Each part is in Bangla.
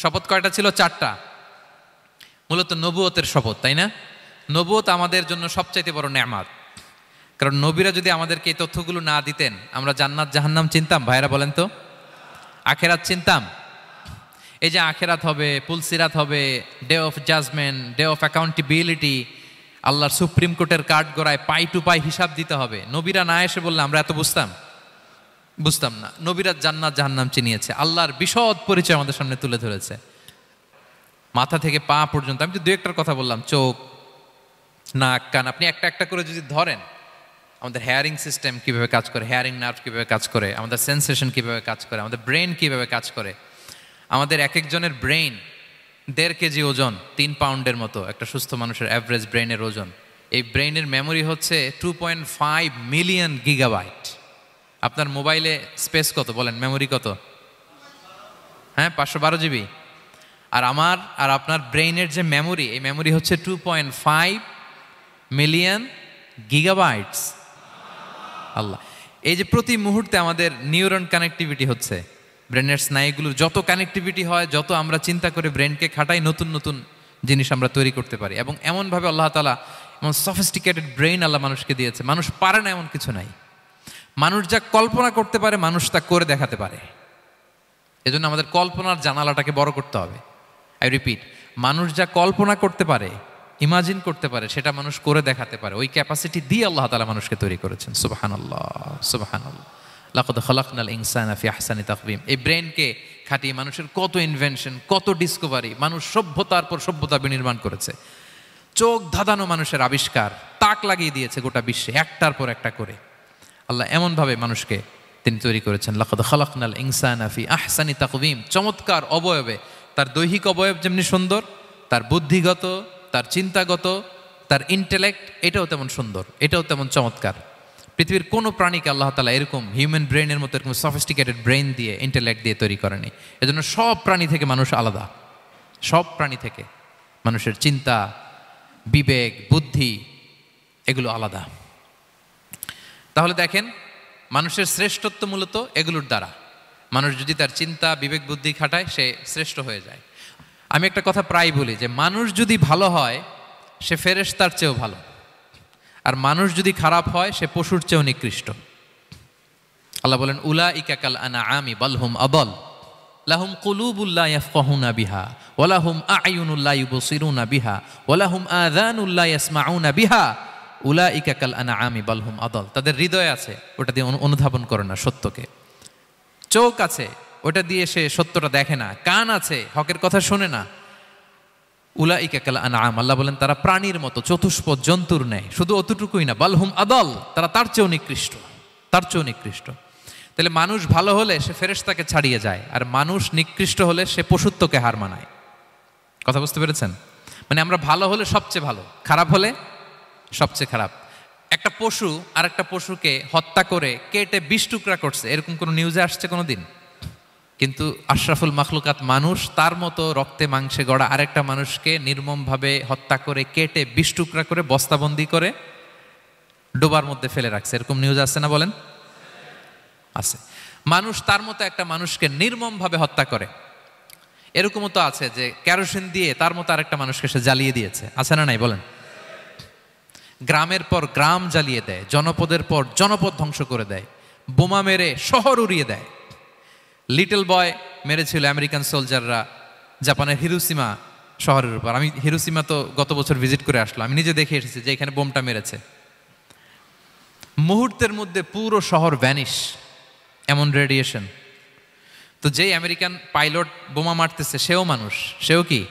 শপথ কয়টা ছিল? 4টা। মূলত নবুয়তের শপথ, তাই না? নবুয়ত আমাদের জন্য সবচাইতে বড় নেয়ামত। কারণ নবীরা যদি আমাদেরকে এই তথ্যগুলো না দিতেন, আমরা জান্নাত জাহান্নাম চিনতাম? ভাইরা বলেন তো, আখেরাত চিনতাম? এই যে আখেরাত হবে, পুলসিরাত হবে, day of judgment, day of accountability, আল্লাহর সুপ্রিম কোর্টের কাঠ গড়ায় পাই টু পাই হিসাব দিতে হবে, নবীরা না এসে বললে আমরা এত বুঝতাম না। নবীরা জান্নাত জাহান্নাম চিনিয়েছে, আল্লাহর বিশদ পরিচয় আমাদের সামনে তুলে ধরেছে, মাথা থেকে পা পর্যন্ত। আমি তো দু একটার কথা বললাম, চোখ, নাক, কান, আপনি একটা একটা করে যদি ধরেন, আমাদের হেয়ারিং সিস্টেম কিভাবে কাজ করে, হেয়ারিং নার্ভ কিভাবে কাজ করে, আমাদের সেন্সেশন কিভাবে কাজ করে, আমাদের ব্রেন কিভাবে কাজ করে। আমাদের এক একজনের ব্রেন 1.5 কেজি ওজন, 3 পাউন্ডের মতো একটা সুস্থ মানুষের অ্যাভারেজ ব্রেনের ওজন। এই ব্রেনের মেমোরি হচ্ছে 2.5 মিলিয়ন গিগাবাইট। আপনার মোবাইলে স্পেস কত বলেন, মেমোরি কত? হ্যাঁ, 512 জিবি। আর আমার আর আপনার ব্রেইনের যে মেমোরি, এই মেমোরি হচ্ছে 2.5 মিলিয়ন গিগাবাইটস। আল্লাহ, এই যে প্রতি মুহূর্তে আমাদের নিউরন কানেক্টিভিটি হচ্ছে, ব্রেনের স্নায়ুগুলোর যত কানেক্টিভিটি হয়, যত আমরা চিন্তা করে ব্রেনকে খাটাই, নতুন নতুন জিনিস আমরা তৈরি করতে পারি। এবং এমনভাবে আল্লাহ তাআলা এমন সফিস্টিকেটেড ব্রেইন আল্লাহ মানুষকে দিয়েছে, মানুষ পারে না এমন কিছু নাই। মানুষ যা কল্পনা করতে পারে, মানুষ তা করে দেখাতে পারে। এজন্য আমাদের কল্পনার জানালাটাকে বড় করতে হবে। আই রিপিট, মানুষ যা কল্পনা করতে পারে, ইমাজিন করতে পারে, সেটা মানুষ করে দেখাতে পারে। ওই ক্যাপাসিটি দিয়ে আল্লাহ তাআলা মানুষকে তৈরি করেছেন। সুবহানাল্লাহ, সুবহানাল্লাহ। লাকাদ খালাকনাল ইনসানা ফি আহসানি তাকওয়িম। এই ব্রেনকে খাটিয়ে মানুষের কত ইনভেনশন, কত ডিসকভারি, মানুষ সভ্যতার পর সভ্যতা বিনির্মাণ করেছে। চোখ ধাঁধানো মানুষের আবিষ্কার, তাক লাগিয়ে দিয়েছে গোটা বিশ্বে একটার পর একটা করে। আল্লাহ এমনভাবে মানুষকে তিনি তৈরি করেছেন। লাকাদ খালাকনাল ইনসানা ফি আহসানি তাকওয়িম। চমৎকার অবয়বে, তার দৈহিক অবয়ব যেমনি সুন্দর, তার বুদ্ধিগত, তার চিন্তাগত, তার ইন্টেলেক্ট, এটাও তেমন সুন্দর, এটাও তেমন চমৎকার। পৃথিবীর কোনো প্রাণীকে আল্লাহ তাআলা এরকম হিউম্যান ব্রেনের মতো এরকম সফিস্টিকেটেড ব্রেন দিয়ে, ইন্টেলেক্ট দিয়ে তৈরি করেনি। এজন্য সব প্রাণী থেকে মানুষ আলাদা। সব প্রাণী থেকে মানুষের চিন্তা, বিবেক, বুদ্ধি এগুলো আলাদা। তাহলে দেখেন, মানুষের শ্রেষ্ঠত্ব মূলত এগুলোর দ্বারা। মানুষ যদি তার চিন্তা, বিবেক, বুদ্ধি খাটায়, সে শ্রেষ্ঠ হয়ে যায়। আমি একটা কথা প্রায় বলি যে মানুষ যদি ভালো হয়, সে ফেরেশতার চেয়েও ভালো। আর মানুষ যদি খারাপ হয়, সে পশুর চেয়েও নিকৃষ্ট। আল্লাহ বলেন, উলাইকা কাল আনআমি বাল হুম আদাল লাহুম কুলুবুল লা ইয়াফকাহুনা বিহা ওয়া লাহুম আ'য়ুনুল লা ইউবসিরুনা বিহা ওয়া লাহুম আযানুল লা ইয়াসমাউনা বিহা উলাইকা কাল আনআমি বাল হুম আদাল। তাদের হৃদয় আছে, ওটা দিয়ে অনুধাবন করে না সত্যকে। চোখ আছে, ওটা দিয়ে সে সত্যটা দেখে না। কান আছে, হকের কথা শোনে না। উলাইকা কাল আনআম, আল্লাহ বলেন তারা প্রাণীর মতো, চতুষ্পদ জন্তুর ন্যায়। শুধু অতটুকুই না, বাল হুম আদাল, তারা তার চেয়েও নিকৃষ্ট, তার চেয়েও নিকৃষ্ট। তাহলে মানুষ ভালো হলে সে ফেরেশতাকে ছাড়িয়ে যায়, আর মানুষ নিকৃষ্ট হলে সে পশুত্বকে হার মানায়। কথা বুঝতে পেরেছেন? মানে আমরা ভালো হলে সবচেয়ে ভালো, খারাপ হলে সবচেয়ে খারাপ। একটা পশু আর একটা পশুকে হত্যা করে কেটে 20 টুকরা করছে, এরকম কোনো নিউজে আসছে কোনো দিন? কিন্তু আশরাফুল মাখলুকাত মানুষ, তার মতো রক্তে মাংসে গড়া আরেকটা মানুষকে নির্মমভাবে হত্যা করে কেটে 20 টুকরা করে বস্তাবন্দি করে ডোবার মধ্যে ফেলে রাখছে, এরকম নিউজ আছে না বলেন? আছে। মানুষ তার মতো একটা মানুষকে নির্মমভাবে হত্যা করে। এরকমও তো আছে যে কেরোসিন দিয়ে তার মতো আরেকটা মানুষকে সে জ্বালিয়ে দিয়েছে, আছে না নাই বলেন? গ্রামের পর গ্রাম জ্বালিয়ে দেয়, জনপদের পর জনপদ ধ্বংস করে দেয়, বোমা মেরে শহর উড়িয়ে দেয়। লিটল বয় মেরেছিল আমেরিকান সোলজাররা জাপানের হিরোশিমা শহরের উপর। আমি হিরোশিমা তো গত বছর ভিজিট করে আসলাম, আমি নিজে দেখে এসেছি যে এখানে বোমটা মেরেছে। মুহূর্তের মধ্যে পুরো শহর ভ্যানিশ, এমন রেডিয়েশন। তো যেই আমেরিকান পাইলট বোমা মারতেছে সেও মানুষ, সেও কি?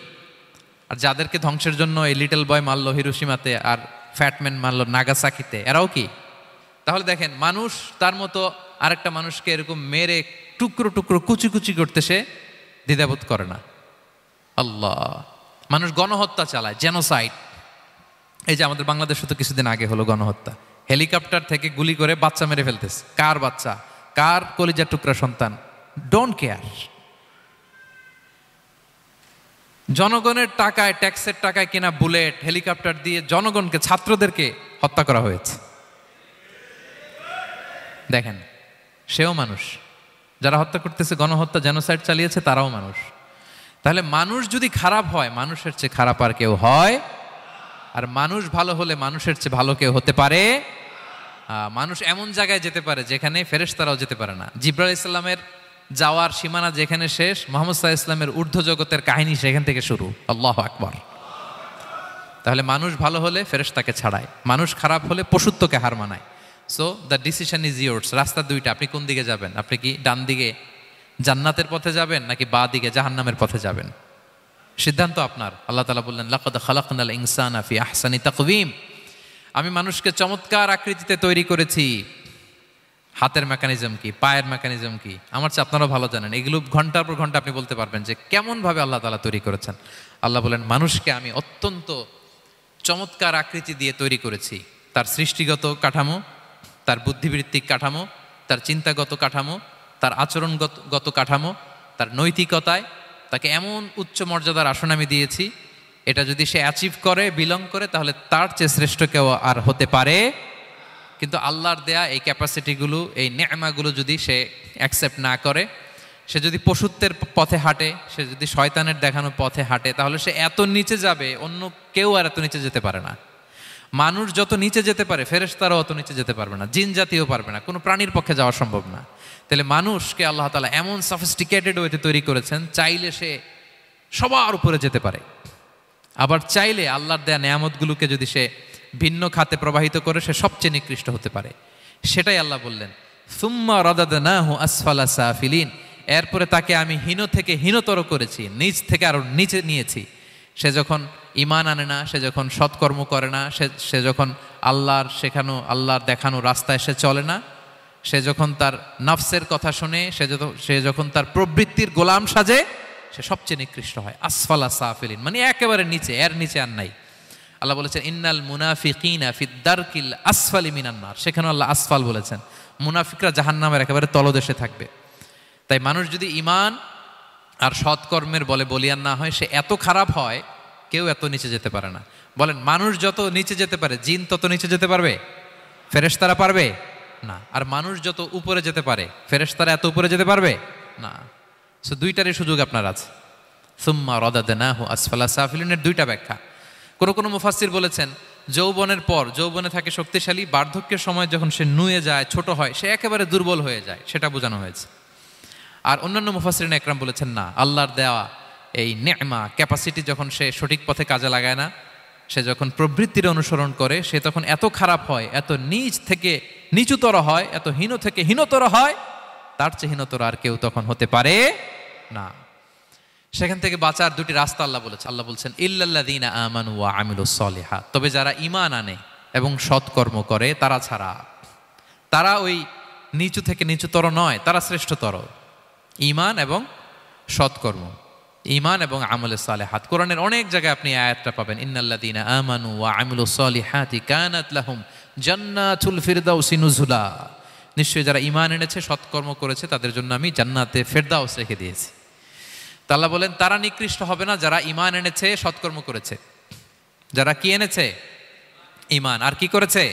আর যাদেরকে ধ্বংসের জন্য এই লিটল বয় মারলো হিরোশিমাতে আর ফ্যাটম্যান মারলো নাগাসাকিতে, এরাও কি? তাহলে দেখেন, মানুষ তার মতো আরেকটা মানুষকে এরকম মেরে টুকরো টুকরো কুচি কুচি করতে সে দ্বিধাবোধ করে না। আল্লাহ, মানুষ গণহত্যা চালায়, জেনোসাইড। এই যে আমাদের বাংলাদেশে তো কিছুদিন আগে হলো গণহত্যা, হেলিকপ্টার থেকে গুলি করে বাচ্চা মেরে ফেলতেছে। কার বাচ্চা? কার কলিজার টুকরা সন্তান? Don't care. জনগণের টাকায়, ট্যাক্সের টাকায় কেনা বুলেট, হেলিকপ্টার দিয়ে জনগণকে, ছাত্রদেরকে হত্যা করা হয়েছে। দেখেন, সেও মানুষ। যারা হত্যা করতেছে, গণহত্যা, জেনোসাইড চালিয়েছে, তারাও মানুষ। তাহলে মানুষ যদি খারাপ হয়, মানুষের চেয়ে খারাপ আর কেউ হয়? আর মানুষ ভালো হলে মানুষের চেয়ে ভালো কেউ হতে পারে? মানুষ এমন জায়গায় যেতে পারে যেখানে ফেরেশতারাও যেতে পারে না। জিবরাইল ইসলামের যাওয়ার সীমানা যেখানে শেষ, মুহাম্মদ সাল্লাল্লাহু আলাইহি ওয়াসাল্লামের ঊর্ধ্ব জগতের কাহিনী সেখান থেকে শুরু। আল্লাহু আকবার। তাহলে মানুষ ভালো হলে ফেরেশতাকে ছাড়ায়, মানুষ খারাপ হলে পশুত্বকে হার মানায়। So the decision is yours. রাস্তা দুইটা, আপনি কোন দিকে যাবেন? আপনি কি ডান দিকে জান্নাতের পথে যাবেন নাকি বাঁ দিকে জাহান্নামের পথে যাবেন? সিদ্ধান্ত আপনার। আল্লাহ তাআলা বললেন, লাকাদ খালাকনাল ইনসানা ফি আহসানি তাকওয়িম। আমি মানুষকে চমৎকার আকৃতিতে তৈরি করেছি। হাতের মেকানিজম কি, পায়ের মেকানিজম কি, আমার চেয়ে আপনারাও ভালো জানেন। এগুলো ঘন্টার পর ঘন্টা আপনি বলতে পারবেন যে কেমনভাবে আল্লাহ তাআলা তৈরি করেছেন। আল্লাহ বলেন, মানুষকে আমি অত্যন্ত চমৎকার আকৃতি দিয়ে তৈরি করেছি। তার সৃষ্টিগত কাঠামো, তার বুদ্ধিবৃত্তিক কাঠামো, তার চিন্তাগত কাঠামো, তার আচরণগত কাঠামো, তার নৈতিকতায় তাকে এমন উচ্চ মর্যাদার আসন আমি দিয়েছি, এটা যদি সে অ্যাচিভ করে, বিলং করে, তাহলে তার চেয়ে শ্রেষ্ঠ কেউ আর হতে পারে। কিন্তু আল্লাহর দেয়া এই ক্যাপাসিটিগুলো, এই নেয়ামাগুলো যদি সে অ্যাকসেপ্ট না করে, সে যদি পশুত্বের পথে হাঁটে, সে যদি শয়তানের দেখানো পথে হাঁটে, তাহলে সে এত নিচে যাবে, অন্য কেউ আর এত নিচে যেতে পারে না। মানুষ যত নিচে যেতে পারে, ফেরেশতারাও অত নিচে যেতে পারবে না, জিন জাতিও পারবে না, কোনো প্রাণীর পক্ষে যাওয়া সম্ভব না। তাহলে মানুষকে আল্লাহ তাআলা এমন সফিস্টিকেটেড ওয়েতে তৈরি করেছেন, চাইলে সে সবার উপরে যেতে পারে, আবার চাইলে আল্লাহর দেয়া নেয়ামতগুলোকে যদি সে ভিন্ন খাতে প্রবাহিত করে, সে সবচেয়ে নিকৃষ্ট হতে পারে। সেটাই আল্লাহ বললেন, সুম্মা রাদাদনাহু আসফালা সাফিলিন। এরপরে তাকে আমি হীন থেকে হীনতর করেছি, নিচ থেকে আরো নিচে নিয়েছি। সে যখন ঈমান আনে না, সে যখন সৎকর্ম করে না, সে যখন আল্লাহর শেখানো, আল্লাহর দেখানো রাস্তায় সে চলে না, সে যখন তার নফসের কথা শুনে, সে যখন তার প্রবৃত্তির গোলাম সাজে, সে সবচেয়ে নিকৃষ্ট হয়। আসফালা সাফিলিন মানে একেবারে নিচে, এর নিচে আর নাই। আল্লাহ বলেছেন, ইন্নাল মুনাফিকিনা ফিদ দারকিল আসফালি মিনান নার। সেখানে আল্লাহ আসফাল বলেছেন, মুনাফিকরা জাহান্নামের একেবারে তলদেশে থাকবে। তাই মানুষ যদি ঈমান আর সৎকর্মের বলে বলিয়ান না হয়, সে এত খারাপ হয়, কেউ এত নিচে যেতে পারে না। বলেন, মানুষ যত নিচে যেতে পারে, জিন তত নিচে যেতে পারবে? ফেরেশতারা পারবে না। আর মানুষ যত উপরে যেতে পারে, ফেরেশতারা এত উপরে যেতে পারবে না। সো দুইটারই সুযোগ আপনার আছে। সুম্মা রাদাদনাহু আসফালা সাফিলিনের দুইটা ব্যাখ্যা। কোনো মুফাসসির বলেছেন, যৌবনের পর, যৌবনে থাকে শক্তিশালী, বার্ধক্যের সময় যখন সে নুয়ে যায়, ছোট হয়, সে একেবারে দুর্বল হয়ে যায়, সেটা বোঝানো হয়েছে। আর অন্যান্য মুফাসসিরিন একরাম বলেছেন, না, আল্লাহর দেওয়া এই নেয়মা, ক্যাপাসিটি যখন সে সঠিক পথে কাজে লাগায় না, সে যখন প্রবৃত্তির অনুসরণ করে, সে তখন এত খারাপ হয়, এত নিচ থেকে নিচুতর হয়, এত হীন থেকে হীনতর হয়, তার চেয়ে হীনতর আর কেউ তখন হতে পারে না। সেখান থেকে বাঁচার দুটি রাস্তা আল্লাহ বলছেন, ইল্লাল্লাযীনা আমানু ওয়া আমিলুস সলিহাত। তবে যারা ঈমান আনে এবং সৎকর্ম করে তারা ছাড়া। তারা ওই নিচু থেকে নিচুতর নয়, তারা শ্রেষ্ঠতর। ঈমান এবং সৎকর্ম, ঈমান এবং আমলে সালেহাত। কোরআনের অনেক জায়গায় আপনি আয়াতটা পাবেন, ইন্নাল্লাযীনা আমানু ওয়া আমিলুস সলিহাতি কানাত লাহুম জান্নাতুল ফিরদাউসি নুজুলা। নিশ্চয়ই যারা ঈমান এনেছে, সৎকর্ম করেছে, তাদের জন্য আমি জান্নাতে ফেরদাউস রেখে দিয়েছি। তা আল্লাহ বলেন, তারা নিকৃষ্ট হবে না যারা ঈমান এনেছে, সৎকর্ম করেছে। যারা কি এনেছে? ঈমান। আর কি করেছে?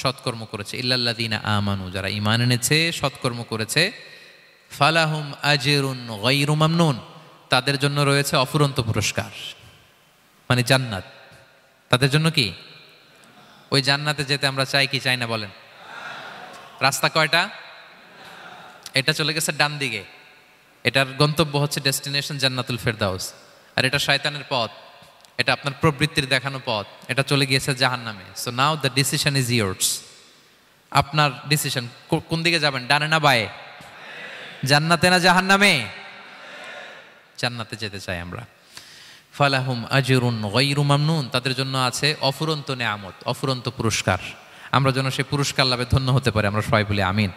সৎকর্ম করেছে। ইল্লাল্লাযীনা আমানু, যারা ঈমান এনেছে, সৎকর্ম করেছে, ফালাহুম আজরুন গায়রু মামনুন, তাদের জন্য রয়েছে অফুরন্ত পুরস্কার, মানে জান্নাত। তাদের জন্য কি? ওই জান্নাতে যেতে আমরা চাই কি চাই না বলেন? রাস্তা কয়টা? এটা চলে গেছে ডান দিকে, এটার গন্তব্য হচ্ছে ডেস্টিনেশন জান্নাতুল ফেরদাউস। আর এটা শয়তানের পথ, এটা আপনার প্রবৃত্তির দেখানো পথ, এটা চলে গিয়েছে জাহান্নামে। So now the decision is years. আপনার ডিসিশন, কোন দিকে যাবেন, ডানে না বায়ে? জান্নাতে না জাহান্নামে? জান্নাতে যেতে চাই আমরা। ফালাহুম আজরুন গায়রু মামনুন, তাদের জন্য আছে অফুরন্ত নেয়ামত, অফুরন্ত পুরস্কার। আমরা যেন সেই পুরস্কার লাভে ধন্য হতে পারি, আমরা সবাই বলি আমিন।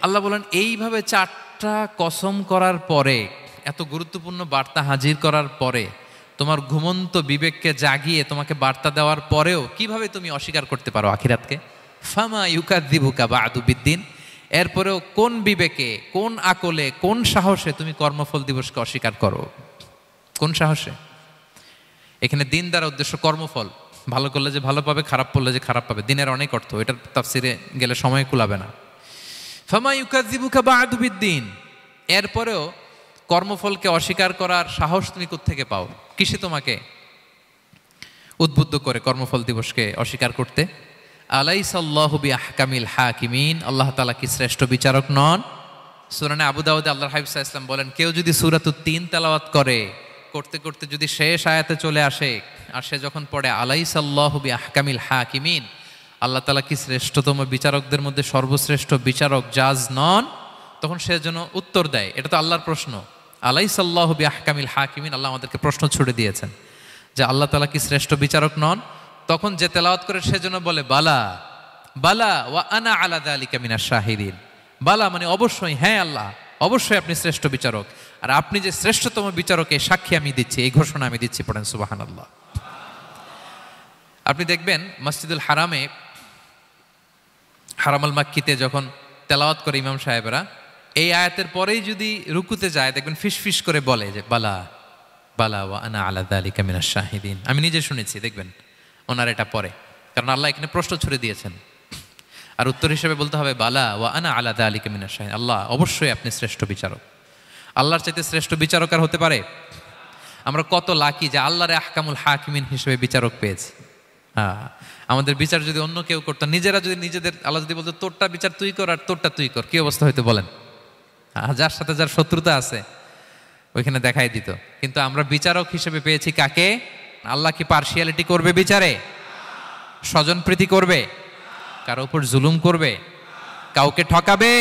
আল্লাহ বলেন, এইভাবে 4টা কসম করার পরে, এত গুরুত্বপূর্ণ বার্তা হাজির করার পরে, তোমার ঘুমন্ত বিবেককে জাগিয়ে তোমাকে বার্তা দেওয়ার পরেও কিভাবে তুমি অস্বীকার করতে পারো আখিরাতকে? ফামা ইউকাযযিবুকা বা'দু বিদ্দিন। এরপরেও কোন বিবেকে, কোন আকলে, কোন সাহসে তুমি কর্মফল দিবসকে অস্বীকার করো? কোন সাহসে? এখানে দিন দ্বারা উদ্দেশ্য কর্মফল। ভালো করলে যে ভালো পাবে, খারাপ করলে যে খারাপ পাবে। দিনের অনেক অর্থ, এটার তাফসিরে গেলে সময় কুলাবে না। ফামা ইউকাযযিবুকা বা'দু বিদ্দিন। এরপরেও কর্মফলকে অস্বীকার করার সাহস তুমি কোত্থেকে পাও? কিসে তোমাকে উদ্বুদ্ধ করে কর্মফল দিবসকে অস্বীকার করতে? আলাইসাল্লাহু বিআহকামিল হাকিমিন, আল্লাহ তাআলা কি শ্রেষ্ঠ বিচারক নন? সূরা আবু দাউদে আল্লাহর হাবিব সাল্লাল্লাহু আলাইহি ওয়াসাল্লাম বলেন, কেউ যদি সূরাতুত তিন তেলাওয়াত করতে করতে যদি শেষ আয়াতে চলে আসে, আর সে যখন পড়ে আলাইসাল্লাহু বিআহকামিল হাকিমিন, আল্লাহ তাআলা কি শ্রেষ্ঠতম বিচারকদের মধ্যে সর্বশ্রেষ্ঠ বিচারক জাজ নন, তখন সে যেন উত্তর দেয়, এটা তো আল্লাহর প্রশ্ন। আলাইসাল্লাহু বিআহকামিল হাকিমিন, আল্লাহ আমাদেরকে প্রশ্ন ছুড়ে দিয়েছেন যে আল্লাহ তাআলা কি শ্রেষ্ঠ বিচারক নন। তখন যে তেলাওয়াত করে সে যেন বলে বালা বালা ওয়া আনা আলা যালিকা মিনাশ শাহিদিন। বালা মানে অবশ্যই, হ্যাঁ আল্লাহ অবশ্যই আপনি শ্রেষ্ঠ বিচারক, আর আপনি যে শ্রেষ্ঠতম বিচারক এই সাক্ষী আমি দিচ্ছি, এই ঘোষণা আমি দিচ্ছি। পড়েন সুবহানাল্লাহ। আপনি দেখবেন মসজিদুল হারামে, হারামাল মাক্কিতে যখন তেলাওয়াত করে ইমাম সাহেবরা, এই আয়াতের পরেই যদি রুকুতে যায় দেখবেন ফিসফিস করে বলে যে বালা বালা ওয়া আনা আলা যালিকা মিনাশ শাহিদিন। আমি নিজে শুনেছি, দেখবেন ওনার এটা পরে, কারণ আল্লাহ এখানে প্রশ্ন ছুড়ে দিয়েছেন, আর উত্তর হিসেবে বলতে হবে বালা ওয়া আনা আলা যালিকা মিনাশ শাহিদিন। আল্লাহ অবশ্যই আপনি শ্রেষ্ঠ বিচারক। আল্লাহর চাইতে শ্রেষ্ঠ বিচারক আর হতে পারে? আমরা কত লাকি যে আল্লাহর আহকামুল হাকিমিন হিসেবে বিচারক পেয়েছি। আমাদের বিচার যদি অন্য কেউ করতো, নিজেরা যদি নিজেদের, আল্লাহ যদি বলতো তোরটা বিচার তুই কর আর তোরটা তুই কর, কি অবস্থা হয়তো বলেন? যার সাথে যার শত্রুতা আছে ওইখানে দেখাই দিত। কিন্তু আমরা বিচারক হিসেবে পেয়েছি কাকে? আল্লাহ কি পার্সিয়ালিটি করবে বিচারে? স্বজনপ্রীতি করবে? কারো উপর জুলুম করবে? কাউকে ঠকাবে?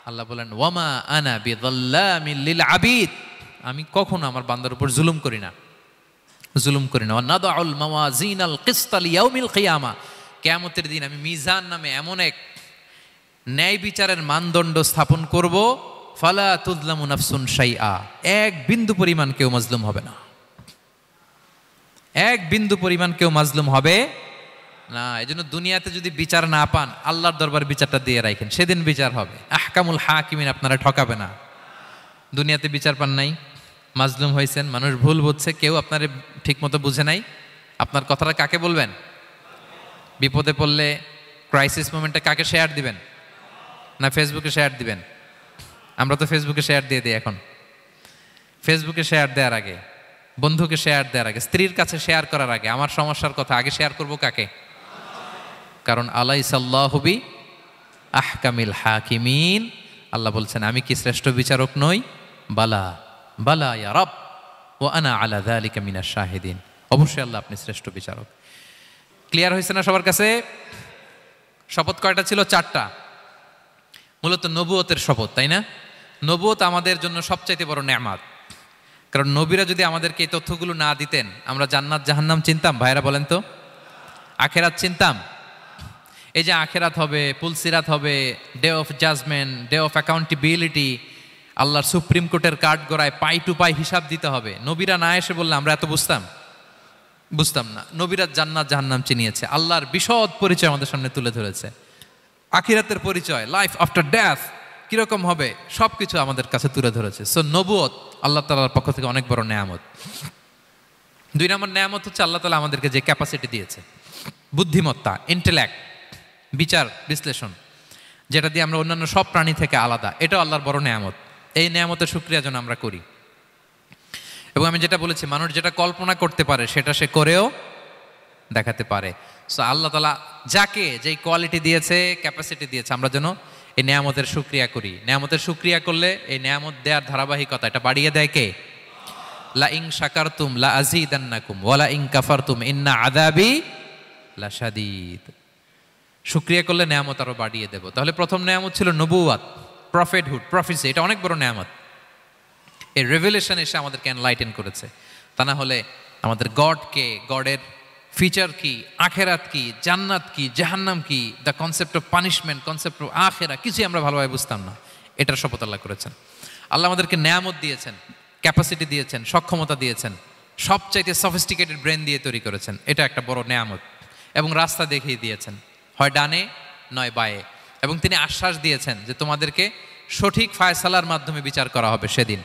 আল্লাহ বলেন ওয়ামা আনা বিযাল্লামিল লিল আবিদ, আমি কখনো আমার বান্দার উপর জুলুম করি না। ওয়া নাদাউল মাওয়াজিনাল কিসতা লিয়াউমিল কিয়ামা, কিয়ামতের দিন আমি মিজান নামে এমন এক ন্যায় বিচারের মানদণ্ড স্থাপন করব, ফালা তুযলামু নাফসুন শাইআ, এক বিন্দু পরিমাণ কেউ মাজলুম হবে না। এক বিন্দু পরিমাণ কেউ মাজলুম হবে না। এজন্য দুনিয়াতে যদি বিচার না পান, আল্লাহর দরবার বিচারটা দিয়ে রাখেন, সেদিন বিচার হবে। আহকামুল হাকিমিন আপনারা ঠকাবে না। দুনিয়াতে বিচার পান নাই, মাজলুম হয়েছেন, মানুষ ভুল বুঝছে, কেউ আপনারে ঠিক মতো বুঝে নাই, আপনার কথাটা কাকে বলবেন? বিপদে পড়লে ক্রাইসিস মোমেন্টে কাকে শেয়ার দিবেন? না ফেসবুকে শেয়ার দিবেন? আমরা তো ফেসবুকে শেয়ার দিয়ে দিই এখন। ফেসবুকে শেয়ার দেওয়ার আগে, বন্ধুকে শেয়ার দেওয়ার আগে, স্ত্রীর কাছে শেয়ার করার আগে আমার সমস্যার কথা আগে শেয়ার করব কাকে? কারণ আলাইসাল্লাহু বিআহকামিল হাকিমিন, আল্লাহ বলছেন আমি কি শ্রেষ্ঠ বিচারক নই? বালা বালা ইয়া রাব ওয়া আনা আলা যালিকা মিনাশ শাহিদিন, অবশ্যই আল্লাহ আপনি শ্রেষ্ঠ বিচারক। ক্লিয়ার হয়েছে না সবার কাছে? শপথ কয়টা ছিল? 4টা। মূলত নবুয়তের শপথ, তাই না? নবুয়ত আমাদের জন্য সবচাইতে বড় নেয়ামত। কারণ নবীরা যদি আমাদেরকে এই তথ্যগুলো না দিতেন, আমরা জান্নাত জাহান্নাম চিনতাম? ভাইরা বলেন তো, আখেরাত চিনতাম? এই যে আখেরাত হবে, পুলসিরাত হবে, day of judgment, day of accountability, আল্লাহর সুপ্রিম কোর্টের কাঠ গড়ায় পাই টু পাই হিসাব দিতে হবে, নবীরা না এসে বললে আমরা এত বুঝতাম না। নবীরা জান্নাত জাহান্নাম চিনিয়েছে, আল্লাহর বিশদ পরিচয় আমাদের সামনে তুলে ধরেছে, আখিরাতের পরিচয়, লাইফ আফটার ডেথ কিরকম হবে সবকিছু আমাদের কাছে তুলে ধরেছে। সো নবুয়ত আল্লাহ তাআলার পক্ষ থেকে অনেক বড় নেয়ামত। 2 নম্বর নেয়ামত হচ্ছে আল্লাহ তাআলা আমাদেরকে যে ক্যাপাসিটি দিয়েছে, বুদ্ধিমত্তা, ইন্টেলেক্ট, বিচার বিশ্লেষণ, যেটা দিয়ে আমরা অন্যান্য সব প্রাণী থেকে আলাদা, এটাও আল্লাহর বড় নেয়ামত। এই নেয়ামতের শুকরিয়া যেন আমরা করি। এবং আমি যেটা বলেছি, মানুষ যেটা কল্পনা করতে পারে সেটা সে করেও দেখাতে পারে। সো আল্লাহ তাআলা যাকে যেই কোয়ালিটি দিয়েছে, ক্যাপাসিটি দিয়েছে, আমরা যেন এই নেয়ামতের শুকরিয়া করি। নেয়ামতের শুকরিয়া করলে এই নেয়ামত দেওয়ার ধারাবাহিকতা এটা বাড়িয়ে দেয় কে? লা ইন শাকারতুম লা আযীদান্নাকুম ওয়া লা ইন কাফারতুম ইন্না আযাবি লাশাদীদ। শুকরিয়া করলে নেয়ামত আরো বাড়িয়ে দেব। তাহলে প্রথম নেয়ামত ছিল নবুওয়াত, প্রফেটহুড, প্রফেসি, এটা অনেক বড় নেয়ামত। এই রেভেলেশন এসে আমাদেরকে এনলাইটেন করেছে। তা না হলে আমাদের গডকে, গডের ফিচার কি, আখেরাত কি, জান্নাত কি, জাহান্নাম কি, the concept of punishment, concept of আখেরা, কিছুই আমরা ভালোভাবে বুঝতাম না। এটার শপথ আল্লাহ করেছেন। আল্লাহ আমাদেরকে নেয়ামত দিয়েছেন, ক্যাপাসিটি দিয়েছেন, সক্ষমতা দিয়েছেন, সবচাইতে সফিস্টিকেটেড ব্রেন দিয়ে তৈরি করেছেন, এটা একটা বড় নেয়ামত। এবং রাস্তা দেখিয়ে দিয়েছেন, হয় ডানে নয় বায়ে। এবং তিনি আশ্বাস দিয়েছেন যে তোমাদেরকে সঠিক ফায়সালার মাধ্যমে বিচার করা হবে সেদিন।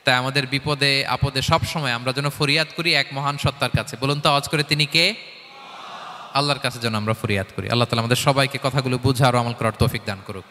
তাই আমাদের বিপদে আপদে সবসময় আমরা যেন ফরিয়াদ করি এক মহান সত্তার কাছে। বলুন তো আওয়াজ করে, তিনি কে? আল্লাহর কাছে যেন আমরা ফরিয়াদ করি। আল্লাহ তাআলা আমাদের সবাইকে কথাগুলো বুঝা আর আমল করার তৌফিক দান করুক।